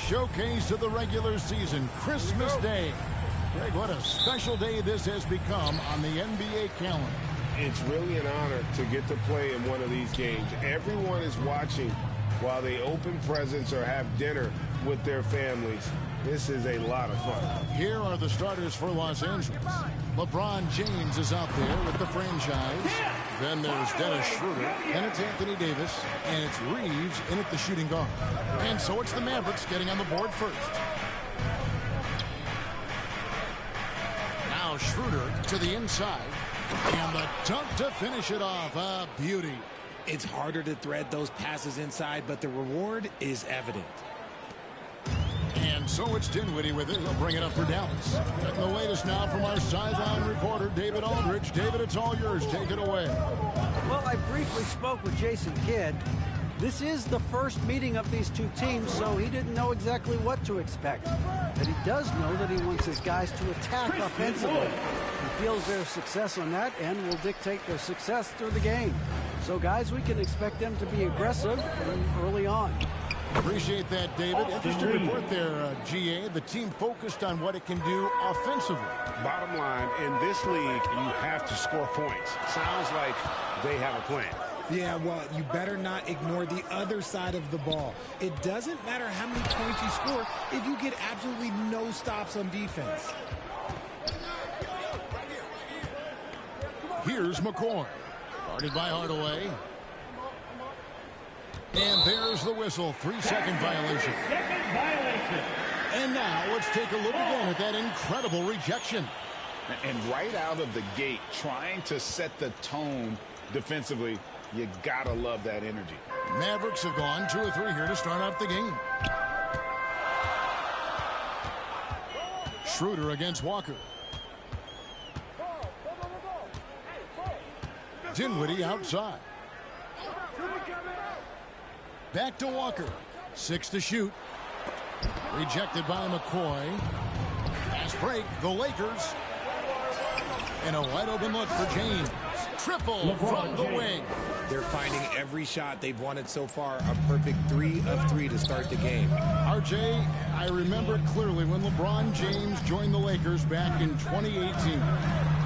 showcase of the regular season, Christmas Day. Greg, what a special day this has become on the NBA calendar. It's really an honor to get to play in one of these games. Everyone is watching while they open presents or have dinner with their families. This is a lot of fun. Here are the starters for Los Angeles. LeBron James is out there with the franchise. Then there's Dennis Schroeder, and it's Anthony Davis, and it's Reeves in at the shooting guard. And so it's the Mavericks getting on the board first. Now Schroeder to the inside, and the dunk to finish it off. A beauty. It's harder to thread those passes inside, but the reward is evident. And so it's Dinwiddie with it. He'll bring it up for Dallas. Getting the latest now from our sideline reporter, David Aldridge. David, it's all yours. Take it away. Well, I briefly spoke with Jason Kidd. This is the first meeting of these two teams, so he didn't know exactly what to expect. But he does know that he wants his guys to attack offensively. He feels their success on that end will dictate their success through the game. So, guys, we can expect them to be aggressive early on. Appreciate that, David. Interesting report there, GA. The team focused on what it can do offensively. Bottom line, in this league, you have to score points. Sounds like they have a plan. Yeah, well, you better not ignore the other side of the ball. It doesn't matter how many points you score if you get absolutely no stops on defense. Here's McCoy. Guarded by Hardaway. And there's the whistle. 3-second violation. And now let's take a look again at that incredible rejection. And right out of the gate, trying to set the tone defensively, you gotta love that energy. Mavericks have gone 2 or 3 here to start out the game. Schroeder against Walker. Dinwiddie outside. Back to Walker. 6 to shoot. Rejected by McCoy. Fast break. The Lakers. And a wide open look for James. Triple from the wing. They're finding every shot they've wanted so far. A perfect 3 of 3 to start the game. RJ, I remember clearly when LeBron James joined the Lakers back in 2018.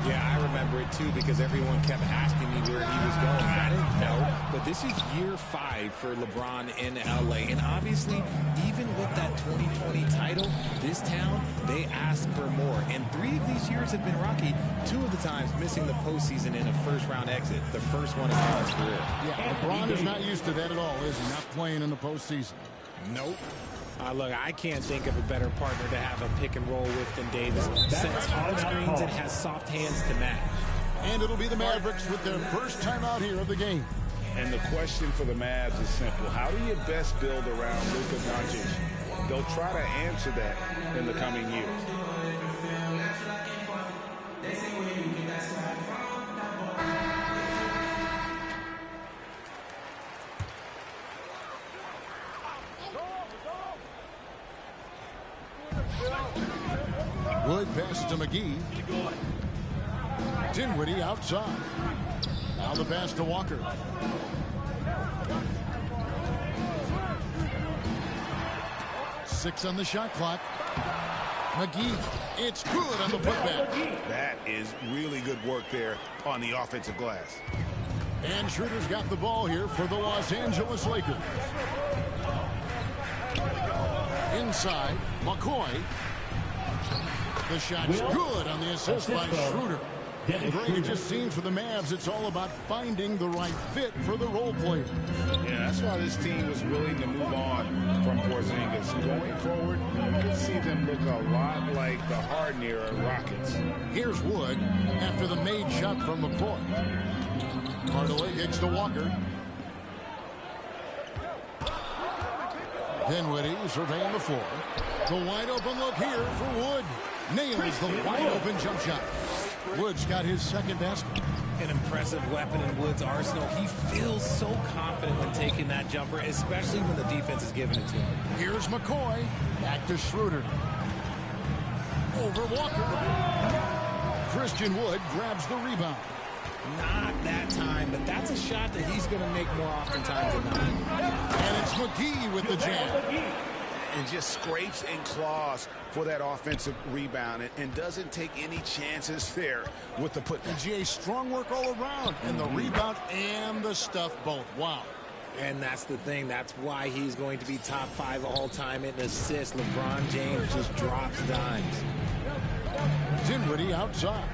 Yeah, I remember it too because everyone kept asking me where he was going. I didn't know, but this is year 5 for LeBron in LA. And obviously, even with that 2020 title, this town, they ask for more. And 3 of these years have been rocky. 2 of the times missing the postseason in a first-round exit. The first one in his career. Yeah, LeBron is not used to that at all, is he? Not playing in the postseason. Nope. Look, I can't think of a better partner to have a pick and roll with than Davis. Sets hard screens and has soft hands to match. And it'll be the Mavericks with their first time out here of the game. And the question for the Mavs is simple. How do you best build around Luka Doncic? They'll try to answer that in the coming years. Wood passes to McGee. Dinwiddie outside. Now the pass to Walker. Six on the shot clock. McGee, it's good on the putback. That is really good work there on the offensive glass. And Schroeder's got the ball here for the Los Angeles Lakers. Inside, McCoy. The shot's good on the assist by Schroeder. And Greg, it just seems for the Mavs, it's all about finding the right fit for the role player. Yeah, that's why this team was willing to move on from Porzingis. Going forward, you can see them look a lot like the Harden-era Rockets. Here's Wood after the made shot from McCoy. Hardaway kicks to Walker. Dinwiddie surveying the floor. The wide open look here for Wood. Nails the wide open jump shot. Wood's got his second basket. An impressive weapon in Wood's arsenal. He feels so confident when taking that jumper, especially when the defense is giving it to him. Here's McCoy. Back to Schroeder. Over Walker. Christian Wood grabs the rebound. Not that time, but that's a shot that he's going to make more oftentimes than not. And it's McGee with the jam. and just scrapes and claws for that offensive rebound and doesn't take any chances there with the putback. Jay, strong work all around, and the rebound and the stuff both. Wow. And that's the thing. That's why he's going to be top 5 all-time in assists. LeBron James just drops dimes. Dinwiddie outside.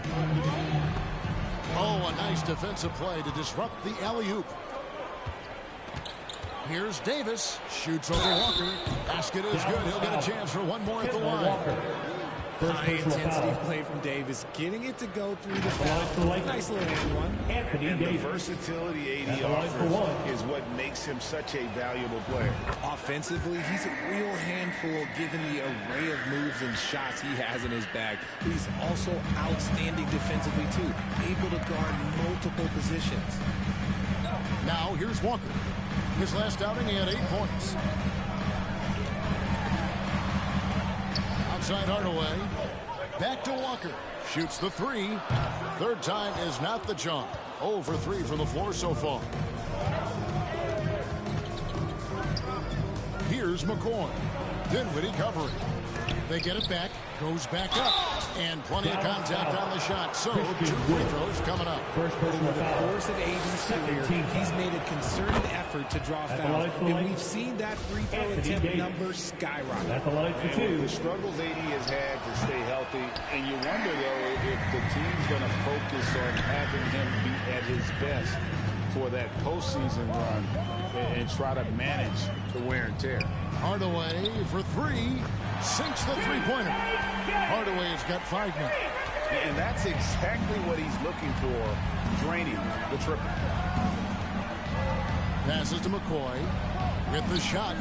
Oh, a nice defensive play to disrupt the alley-oop. Here's Davis. Shoots over Walker. Basket is good. He'll get a chance for one more at the line. High-intensity play from Davis. Getting it to go through the foul. Nice little one. And the versatility AD offers is what makes him such a valuable player. Offensively, he's a real handful given the array of moves and shots he has in his bag. But he's also outstanding defensively, too. Able to guard multiple positions. Now, here's Walker. His last outing, he had 8 points. Outside Hardaway. Back to Walker. Shoots the 3. Third time is not the charm. 0 for 3 from the floor so far. Here's McCoy. Dinwiddie covering. They get it back. Goes back up. And plenty of contact on the shot. So, 2 free throws coming up. Over the course of AD's career, he's made a concerted effort to draw fouls. And we've seen that free throw attempt number skyrocket. The struggles AD has had to stay healthy. And you wonder, though, if the team's going to focus on having him be at his best for that postseason run and try to manage the wear and tear. Hardaway for 3. Sinks the three-pointer. Hardaway has got 5 now. And that's exactly what he's looking for, draining the triple. Passes to McCoy with the shot.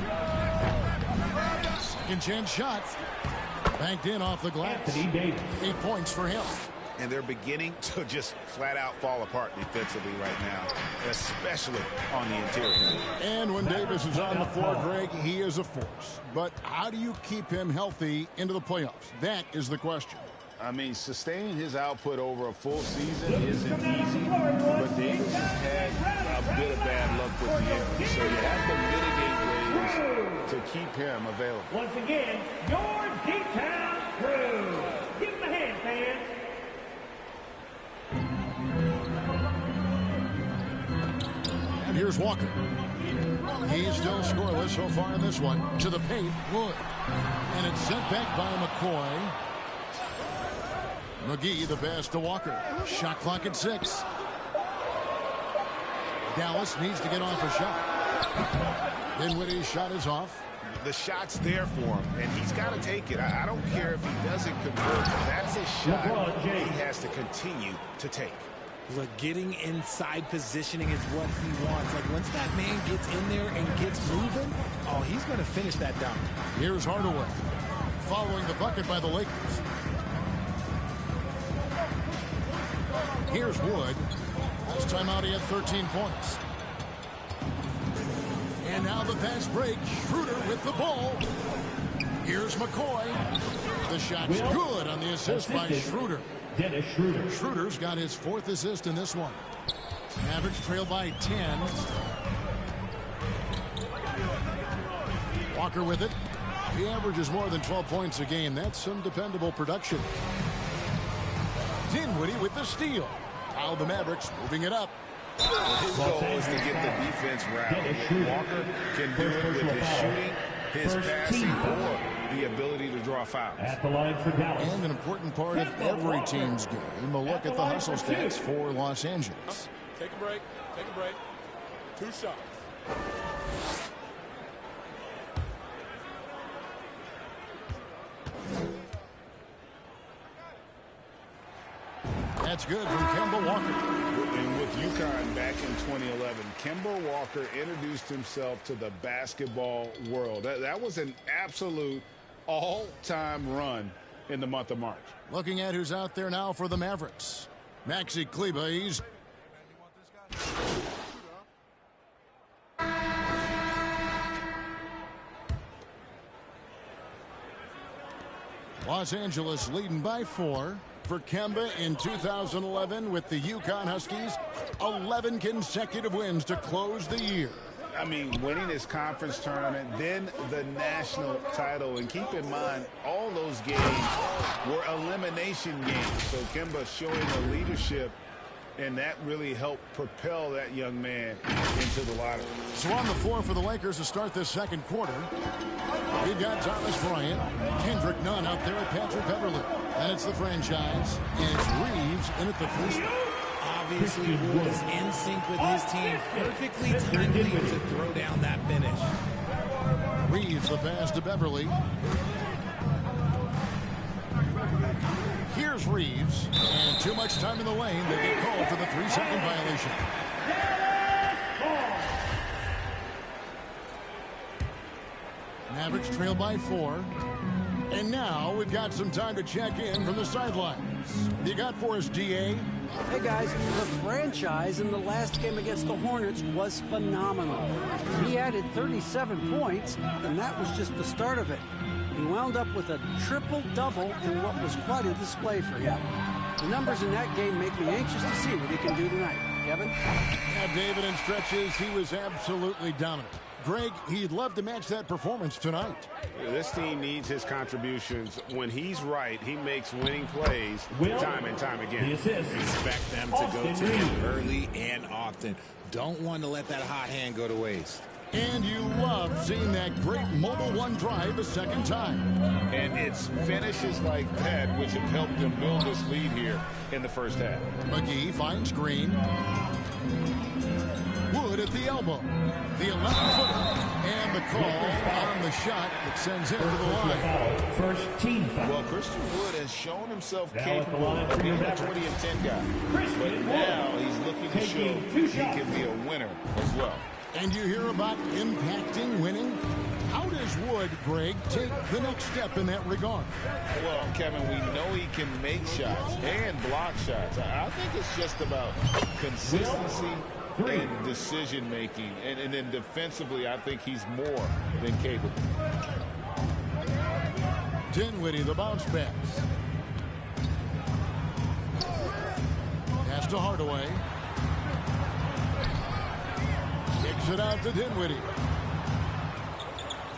Second chance shot. Banked in off the glass. 8 points for him. And they're beginning to just flat out fall apart defensively right now, especially on the interior. And when Davis is on the floor, Greg, he is a force. But how do you keep him healthy into the playoffs? That is the question. I mean, sustaining his output over a full season isn't easy, but Davis has had a bit of bad luck with the injury, so you have to mitigate ways to keep him available. Once again, your D-Town crew. Give him a hand, fans. And here's Walker. He's still scoreless so far in this one. To the paint, Wood. And it's sent back by McCoy. McGee, the pass to Walker. Shot clock at 6. Dallas needs to get off a shot. Dinwiddie's shot is off. The shot's there for him, and he's got to take it. I don't care if he doesn't convert. That's a shot he has to continue to take. Look, getting inside positioning is what he wants. Like, once that man gets in there and gets moving, oh, he's going to finish that down. Here's Hardaway. Following the bucket by the Lakers. Here's Wood. Last time out, he had 13 points. And now the fast break. Schroeder with the ball. Here's McCoy. The shot's good on the assist by Schroeder. Dennis Schroeder. Schroeder's got his 4th assist in this one. Mavericks trail by 10. Walker with it. He averages more than 12 points a game. That's some dependable production. Dinwiddie with the steal. Now the Mavericks moving it up. His goal is to get the defense rallied. Walker can do it with his shooting, his passing, or the ability to draw fouls. At the line for Dallas. And an important part of every team's game, a look at the hustle stats for Los Angeles. Take a break. Take a break. 2 shots. That's good from Kemba Walker. And with UConn back in 2011, Kemba Walker introduced himself to the basketball world. That was an absolute all-time run in the month of March. Looking at who's out there now for the Mavericks. Maxi Kleber, he's... Los Angeles leading by 4. For Kemba in 2011 with the UConn Huskies, 11 consecutive wins to close the year. I mean, winning his conference tournament, then the national title. And keep in mind, all those games were elimination games. So Kemba showing the leadership, and that really helped propel that young man into the lottery. So on the floor for the Lakers to start this second quarter, we've got Thomas Bryant, Kendrick Nunn out there at Patrick Beverly. And it's the franchise, and it's Reeves in at the free throw. Obviously was in sync with his team, perfectly timely to throw down that finish. Reeves the pass to Beverly. Here's Reeves, and too much time in the lane. They get called for the 3-second violation. Mavericks trail by 4. And now we've got some time to check in from the sidelines. You got for us, DA? Hey guys, the franchise in the last game against the Hornets was phenomenal. He added 37 points, and that was just the start of it. He wound up with a triple-double in what was quite a display for him. The numbers in that game make me anxious to see what he can do tonight. Kevin? Yeah, David, in stretches, he was absolutely dominant. Greg, he'd love to match that performance tonight. This team needs his contributions. When he's right, he makes winning plays time and time again. Expect them to go to him early and often. Don't want to let that hot hand go to waste. And you love seeing that great mobile one drive a second time. And it's finishes like that which have helped them build this lead here in the first half. McGee finds Green. Wood at the elbow. The 11-footer. And the call on the shot that sends him to the line. First team foul. Well, Christian Wood has shown himself capable of being a 20 and 10 guy. But now he's looking to show he can be a winner as well. And you hear about impacting winning? How does Wood, Greg, take the next step in that regard? Well, Kevin, we know he can make shots and block shots. I think it's just about consistency and decision-making. And then defensively, I think he's more than capable. Dinwiddie, the bounce pass. Pass to Hardaway. Kicks it out to Dinwiddie.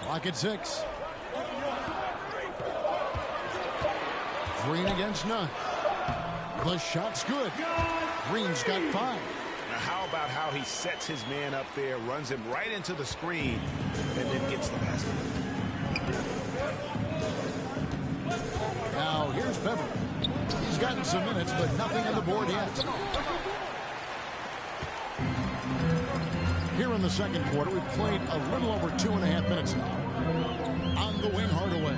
Clock at 6. Green against Nunn. The shot's good. Green's got 5. Now how about how he sets his man up there, runs him right into the screen, and then gets the basket. Now here's Beverly. He's gotten some minutes, but nothing on the board yet. Here in the second quarter, we've played a little over 2.5 minutes now. On the wing, Hardaway.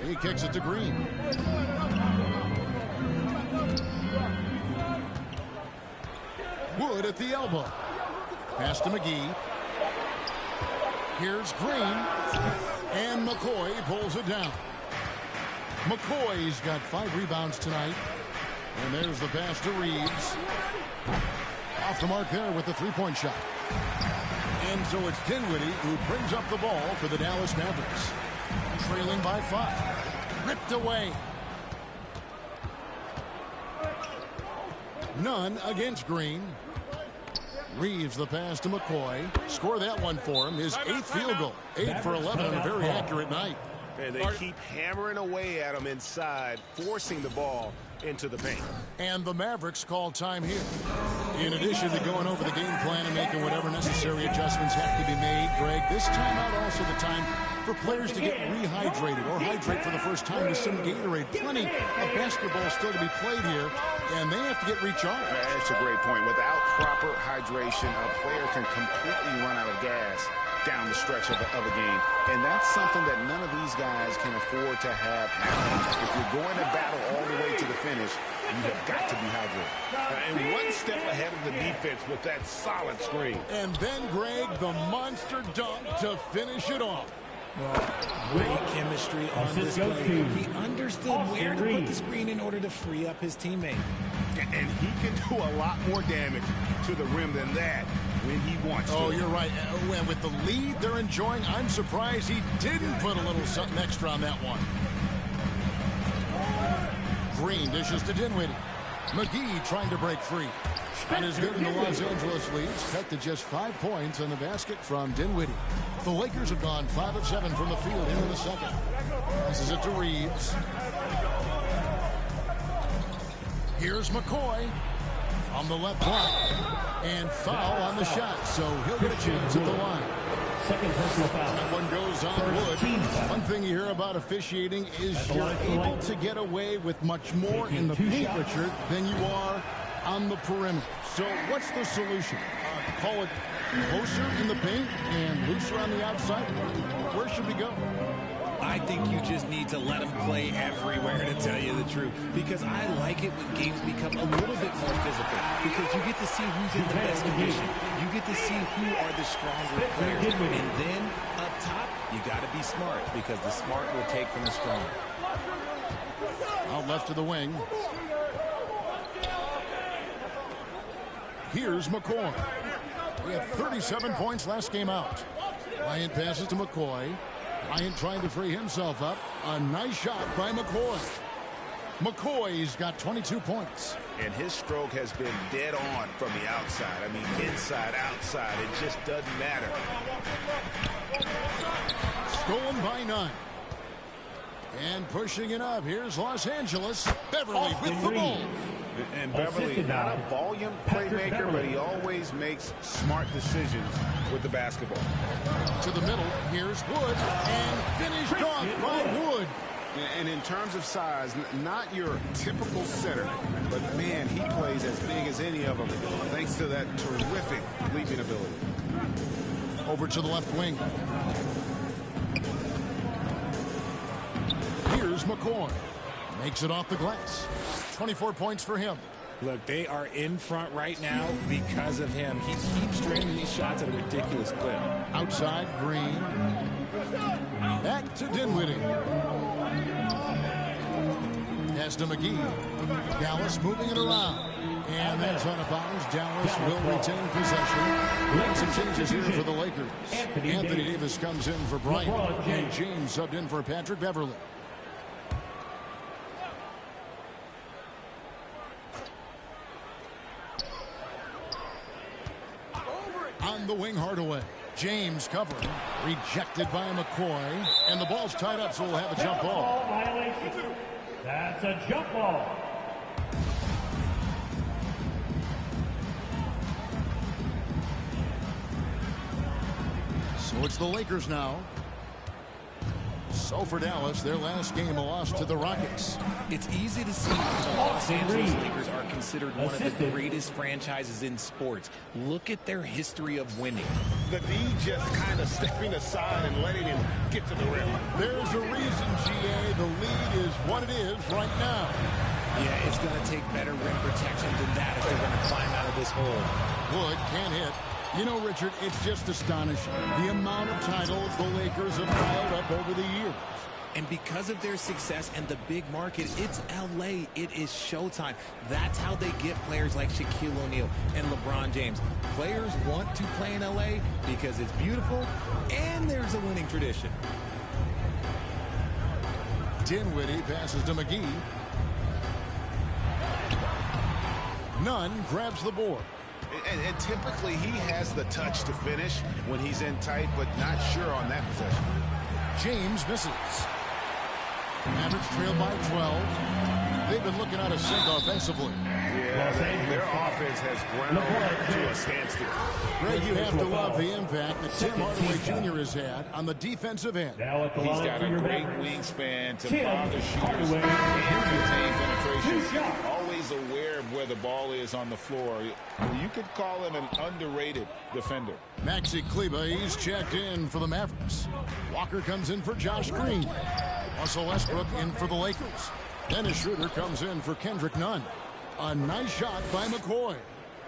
He kicks it to Green. Wood at the elbow. Pass to McGee. Here's Green. And McCoy pulls it down. McCoy's got 5 rebounds tonight. And there's the pass to Reeves. Off the mark there with the 3-point shot. And so it's Dinwiddie who brings up the ball for the Dallas Mavericks. Trailing by 5. Ripped away. Nunn against Green. Reeves the pass to McCoy. Score that one for him. His 8th field goal. 8 for 11 on a very accurate night. And they keep hammering away at him inside, forcing the ball into the paint. And the Mavericks call time here. In addition to going over the game plan and making whatever necessary adjustments have to be made, Greg, this timeout also the time for players to get rehydrated or hydrate for the first time with some Gatorade. Plenty of basketball still to be played here, and they have to get recharged. That's a great point. Without proper hydration, a player can completely run out of gas down the stretch of a game. And that's something that none of these guys can afford to have happen. If you're going to battle all the way to the finish, you have got to be hydrated. And one step ahead of the defense with that solid screen. And then, Greg, the monster dunk to finish it off. Great chemistry on display. He understood where to put the screen in order to free up his teammate. And he can do a lot more damage to the rim than that when he wants to. Oh, you're right. And with the lead they're enjoying, I'm surprised he didn't put a little something extra on that one. Green dishes to Dinwiddie. McGee trying to break free. And is good in the Los Angeles leads, cut to just 5 points on the basket from Dinwiddie. The Lakers have gone 5 of 7 from the field into the second. Passes it to Reeves. Here's McCoy on the left block. And foul on the shot, so he'll get a chance at the line. Second personal foul. That one goes on Wood. One thing you hear about officiating is you're able to get away with much more in the paint, Richard, than you are on the perimeter. So what's the solution? Call it closer in the paint and looser on the outside? Where should we go? I think you just need to let them play everywhere, to tell you the truth. Because I like it when games become a little bit more physical. Because you get to see who's in the best condition. You get to see who are the stronger players. And then, up top, you got to be smart. Because the smart will take from the strong. Out left to the wing. Here's McCoy. He had 37 points last game out. Bryant passes to McCoy. Bryant trying to free himself up. A nice shot by McCoy. McCoy's got 22 points. And his stroke has been dead on from the outside. I mean, inside, outside, it just doesn't matter. Stolen by none. And pushing it up. Here's Los Angeles. Beverly with the ball. And Beverly, not a volume playmaker, but he always makes smart decisions with the basketball. To the middle, here's Wood, and finished off by Wood. And in terms of size, not your typical center, but man, he plays as big as any of them, thanks to that terrific leaping ability. Over to the left wing. Here's McCoy. Makes it off the glass. 24 points for him. Look, they are in front right now because of him. He keeps draining these shots at a ridiculous clip. Outside, Green. Back to Dinwiddie. Pass to McGee. Dallas moving it around. And that's out of bounds. Dallas will retain possession. Make some changes here for the Lakers. Anthony Davis comes in for Bryant. And James subbed in for Patrick Beverly. On the wing, Hardaway. James covering. Rejected by McCoy. And the ball's tied up, so we'll have a jump ball. Violation. That's a jump ball. So it's the Lakers now. So for Dallas, their last game, a loss to the Rockets. It's easy to see the Los Angeles Lakers are considered one of the greatest franchises in sports. Look at their history of winning. The D just kind of stepping aside and letting him get to the rim. There's a reason, GA, the lead is what it is right now. Yeah, it's going to take better rim protection than that if they're going to climb out of this hole. Wood can't hit. You know, Richard, it's just astonishing the amount of titles the Lakers have piled up over the years. And because of their success and the big market, it's L.A. It is showtime. That's how they get players like Shaquille O'Neal and LeBron James. Players want to play in L.A. because it's beautiful and there's a winning tradition. Dinwiddie passes to McGee. Nunn grabs the board. And typically he has the touch to finish when he's in tight, but not sure on that possession. James misses. Mavericks trail by 12. They've been looking out of sync offensively. Yeah, their offense has ground to a standstill. Greg, you have to love the impact that Tim Hardaway Jr. has had on the defensive end. He's got a great wingspan to bother shooters and contain penetration. Always aware of where the ball is on the floor. You could call him an underrated defender. Maxi Kleber, he's checked in for the Mavericks. Walker comes in for Josh Green. Russell Westbrook in for the Lakers. Dennis Schroeder comes in for Kendrick Nunn. A nice shot by McCoy.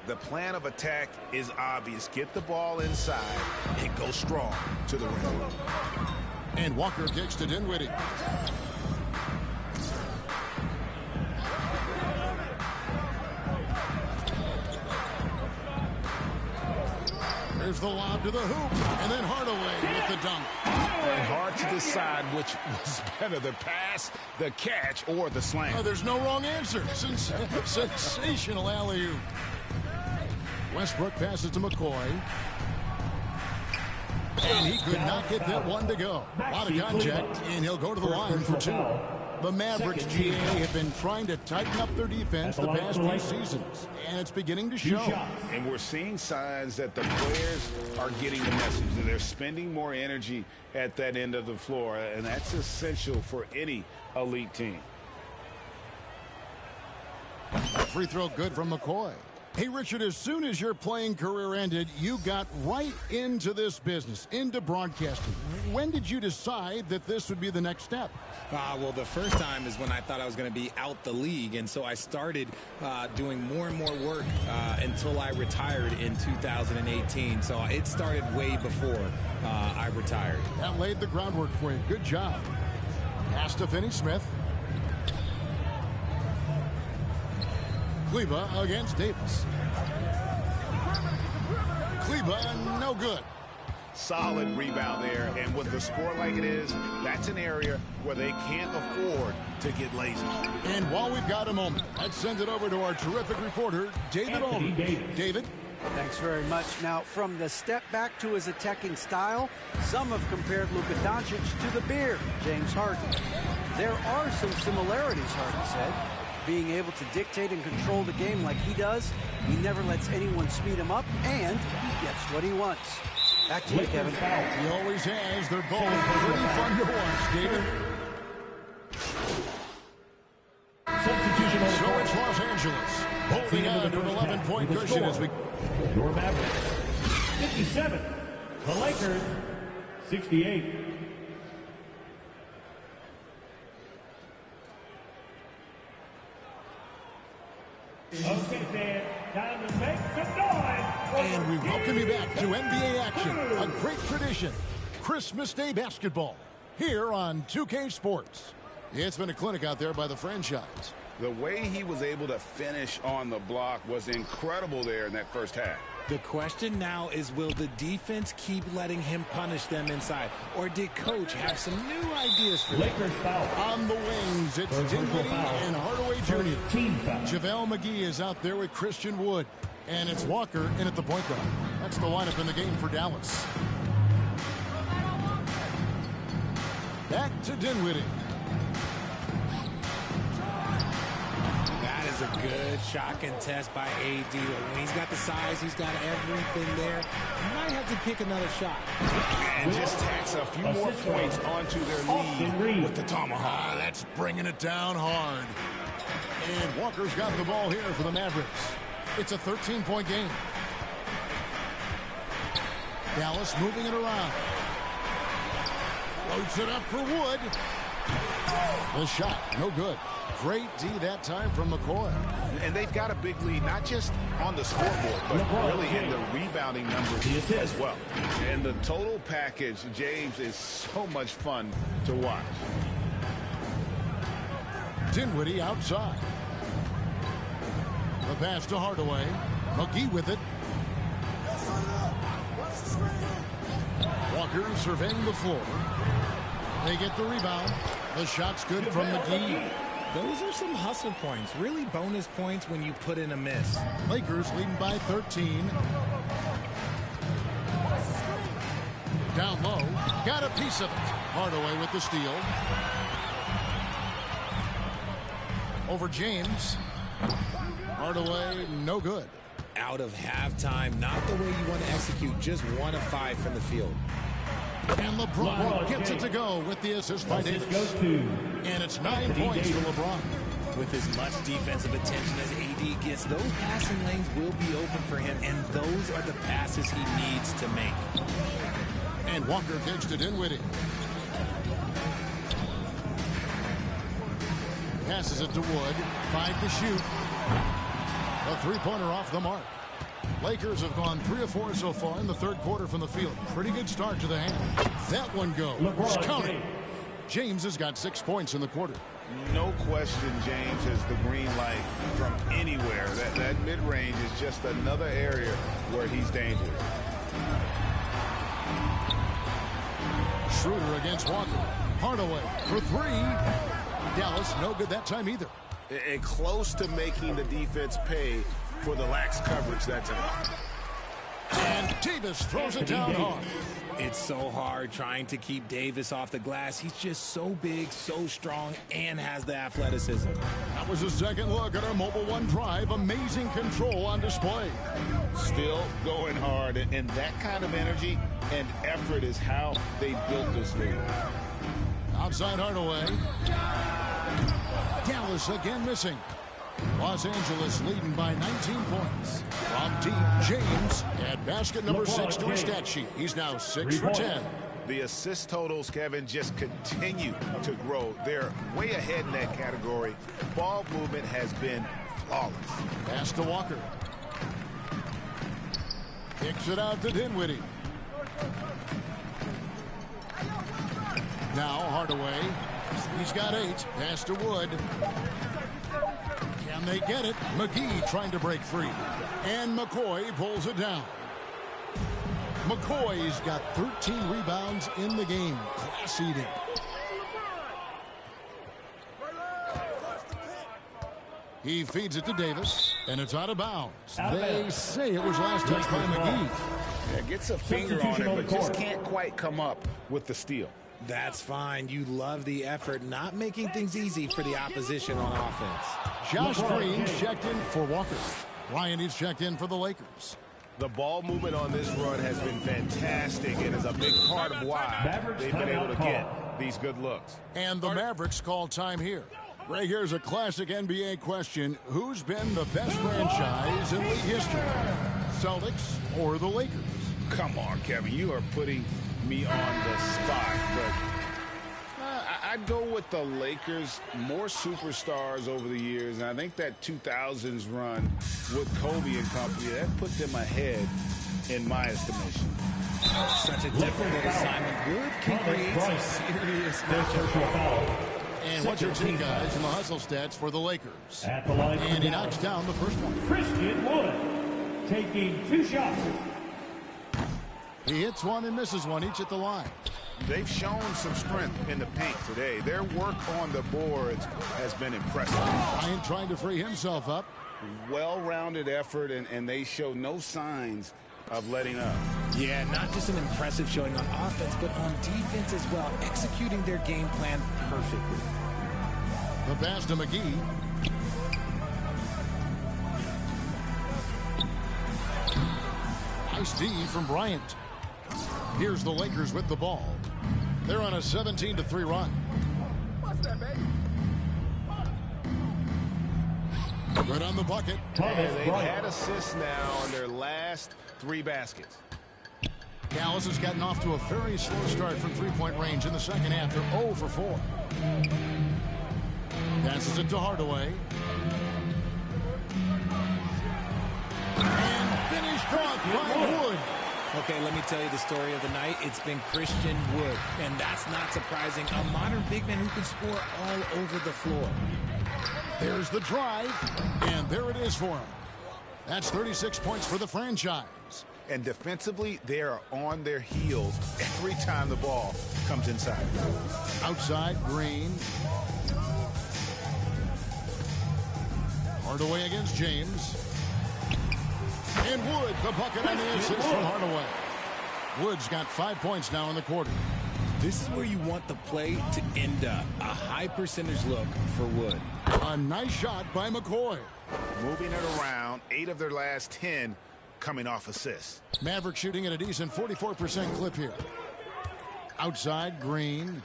The plan of attack is obvious. Get the ball inside and go strong to the rim. And Walker kicks to Dinwiddie. There's the lob to the hoop, and then Hardaway with the dunk. And hard to decide which was better, the pass, the catch, or the slam. Oh, there's no wrong answer. Sensational alley-oop. Westbrook passes to McCoy. And he could not get that one to go. A lot of contact, and he'll go to the line for two. The Mavericks, GA, have been trying to tighten up their defense the past few seasons, and it's beginning to show. And we're seeing signs that the players are getting the message, that they're spending more energy at that end of the floor, and that's essential for any elite team. Free throw good from McCoy. Hey, Richard, as soon as your playing career ended, you got right into this business, into broadcasting. When did you decide that this would be the next step? Well, the first time is when I thought I was going to be out the league, and so I started doing more and more work until I retired in 2018. So it started way before I retired. That laid the groundwork for you. Good job. Pass to Finney-Smith. Kleba against Davis. Kleba, no good. Solid rebound there, and with the score like it is, that's an area where they can't afford to get lazy. And while we've got a moment, let's send it over to our terrific reporter, David Allman. David? Thanks very much. Now, from the step back to his attacking style, some have compared Luka Doncic to the Beard, James Harden. There are some similarities, Harden said. Being able to dictate and control the game like he does, he never lets anyone speed him up, and he gets what he wants. Back to you, Kevin. He always has. They're both pretty fun to watch, David. Substitution on So it's Los Angeles holding on to an 11-point cushion as we... Your Mavericks, 57. The Lakers, 68. Okay, man, time to make some noise. And we welcome you back to NBA action, a great tradition, Christmas Day basketball, here on 2K Sports. It's been a clinic out there by the franchise. The way he was able to finish on the block was incredible there in that first half. The question now is, will the defense keep letting him punish them inside? Or did Coach have some new ideas for them? Lakers foul. On the wings, it's Dinwiddie and Hardaway Jr. Team foul. JaVale McGee is out there with Christian Wood. And it's Walker in at the point guard. That's the lineup in the game for Dallas. Back to Dinwiddie. That is a good shot contest by AD. When he's got the size, he's got everything there. He might have to pick another shot. And just tacks a few more points onto their lead with the tomahawk. That's bringing it down hard. And Walker's got the ball here for the Mavericks. It's a 13-point game. Dallas moving it around. Floats it up for Wood. The shot, no good. Great D that time from McCoy. And they've got a big lead, not just on the scoreboard, but really in the rebounding numbers as well. And the total package, James, is so much fun to watch. Dinwiddie outside. The pass to Hardaway. McGee with it. Walker surveying the floor. They get the rebound. The shot's good from McGee. Those are some hustle points, really bonus points when you put in a miss. Lakers leading by 13. Down low. Got a piece of it. Hardaway with the steal. Over James. Hardaway, no good. Out of halftime, not the way you want to execute, just 1 of 5 from the field. And LeBron gets it to go with the assist by Davis. And it's 9 points for LeBron. With as much defensive attention as AD gets, those passing lanes will be open for him, and those are the passes he needs to make. And Walker gives to Dinwiddie. Passes it to Wood. 5 to shoot. A three-pointer off the mark. Lakers have gone 3 of 4 so far in the third quarter from the field. Pretty good start to the hand. That one goes. Counting. James has got 6 points in the quarter. No question, James has the green light from anywhere. That mid-range is just another area where he's dangerous. Schroeder against Walker. Hardaway for 3. Dallas no good that time either. And close to making the defense pay for the lax coverage that time. And Davis throws it down hard. It's so hard trying to keep Davis off the glass. He's just so big, so strong, and has the athleticism. That was a second look at our Mobile One drive. Amazing control on display. Still going hard, and that kind of energy and effort is how they built this league. Outside Hardaway. Dallas again missing. Los Angeles leading by 19 points. From deep, James at basket number 6 to his stat sheet. He's now 6 for 10. The assist totals, Kevin, just continue to grow. They're way ahead in that category. Ball movement has been flawless. Pass to Walker. Kicks it out to Dinwiddie. Now Hardaway. He's got 8. Pass to Wood. Can they get it? McGee trying to break free. And McCoy pulls it down. McCoy's got 13 rebounds in the game. Class eating. He feeds it to Davis, and it's out of bounds. They say it was last touched by McGee. Yeah, gets a finger on it, but just can't quite come up with the steal. That's fine. You love the effort, not making things easy for the opposition on offense. Josh Green checked in for Walker. Ryan is checked in for the Lakers. The ball movement on this run has been fantastic and is a big part of why they've been able to get these good looks. And the Mavericks call time here. Ray, here's a classic NBA question. Who's been the best franchise in league history? Celtics or the Lakers? Come on, Kevin, you are putting me on the spot, but I'd go with the Lakers. More superstars over the years, and I think that 2000s run with Kobe and company, that put them ahead in my estimation. Such a difficult assignment. Wood can create some serious matchups. And what's your team, guys, in the hustle stats for the Lakers? At the line And he knocks down the first one. Christian Wood taking 2 shots. He hits one and misses one, each at the line. They've shown some strength in the paint today. Their work on the boards has been impressive. Ryan trying to free himself up. Well-rounded effort, and they show no signs of letting up. Yeah, not just an impressive showing on offense, but on defense as well, executing their game plan perfectly. The pass to McGee. Nice D from Bryant. Here's the Lakers with the ball. They're on a 17-3 run. Good on the bucket. And they've had assists now on their last 3 baskets. Dallas has gotten off to a very slow start from three-point range in the second half. They're 0 for 4. Passes it to Hardaway. And finished off by Wood. Okay, let me tell you the story of the night. It's been Christian Wood, and that's not surprising. A modern big man who can score all over the floor. There's the drive, and there it is for him. That's 36 points for the franchise. And defensively, they are on their heels every time the ball comes inside. Outside, Green. Hardaway against James. And Wood, the bucket on the assist from Hardaway. Wood's got 5 points now in the quarter. This is where you want the play to end up. A high percentage look for Wood. A nice shot by McCoy. Moving it around, 8 of their last 10 coming off assists. Maverick shooting at a decent 44% clip here. Outside, Green.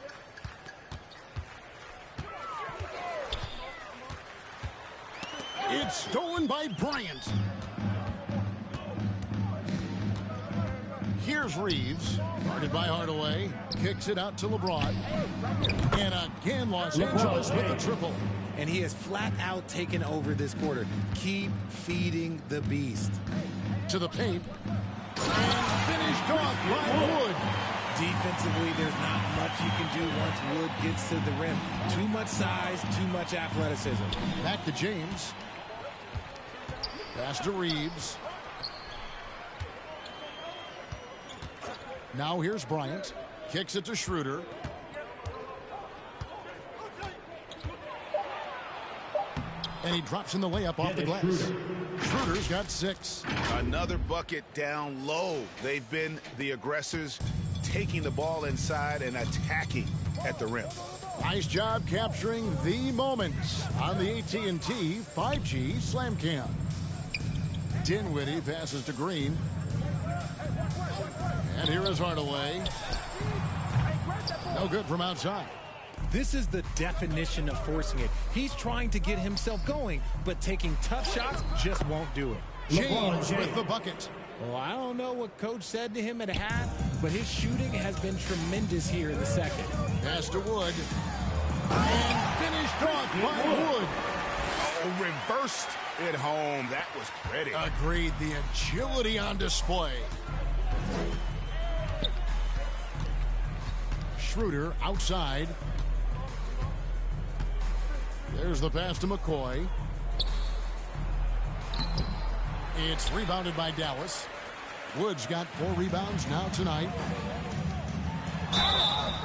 It's stolen by Bryant. Here's Reeves, guarded by Hardaway, kicks it out to LeBron. And again, Los Angeles with the triple. And he has flat out taken over this quarter. Keep feeding the beast. To the paint. And finished off by Wood. Defensively, there's not much you can do once Wood gets to the rim. Too much size, too much athleticism. Back to James. Pass to Reeves. Now here's Bryant. Kicks it to Schroeder. And he drops in the layup off the glass. Schroeder's got 6. Another bucket down low. They've been the aggressors, taking the ball inside and attacking at the rim. Nice job capturing the moments on the AT&T 5G Slam Cam. Dinwiddie passes to Green. And here is Hardaway. No good from outside. This is the definition of forcing it. He's trying to get himself going, but taking tough shots just won't do it. James with the bucket. Well, I don't know what Coach said to him at half, but his shooting has been tremendous here in the second. Pass to Wood. And finished off by Wood. Oh, reversed it home. That was pretty. Agreed. The agility on display. Schroeder outside. There's the pass to McCoy. It's rebounded by Dallas. Wood's got 4 rebounds now tonight.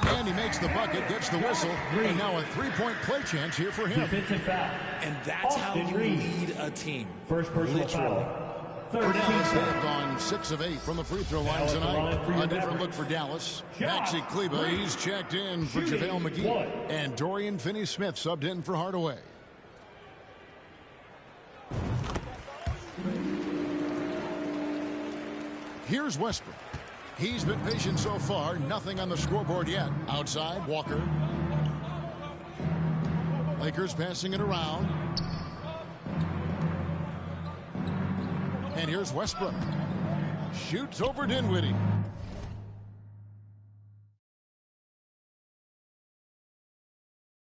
And he makes the bucket, gets the whistle, and now a 3-point play chance here for him. And that's how you lead a team. First personal foul. Dallas have gone 6 of 8 from the free throw line tonight. A different look for Dallas. Maxi Kleber, he's checked in for JaVale McGee. And Dorian Finney-Smith subbed in for Hardaway. Here's Westbrook. He's been patient so far. Nothing on the scoreboard yet. Outside, Walker. Lakers passing it around. And here's Westbrook. Shoots over Dinwiddie.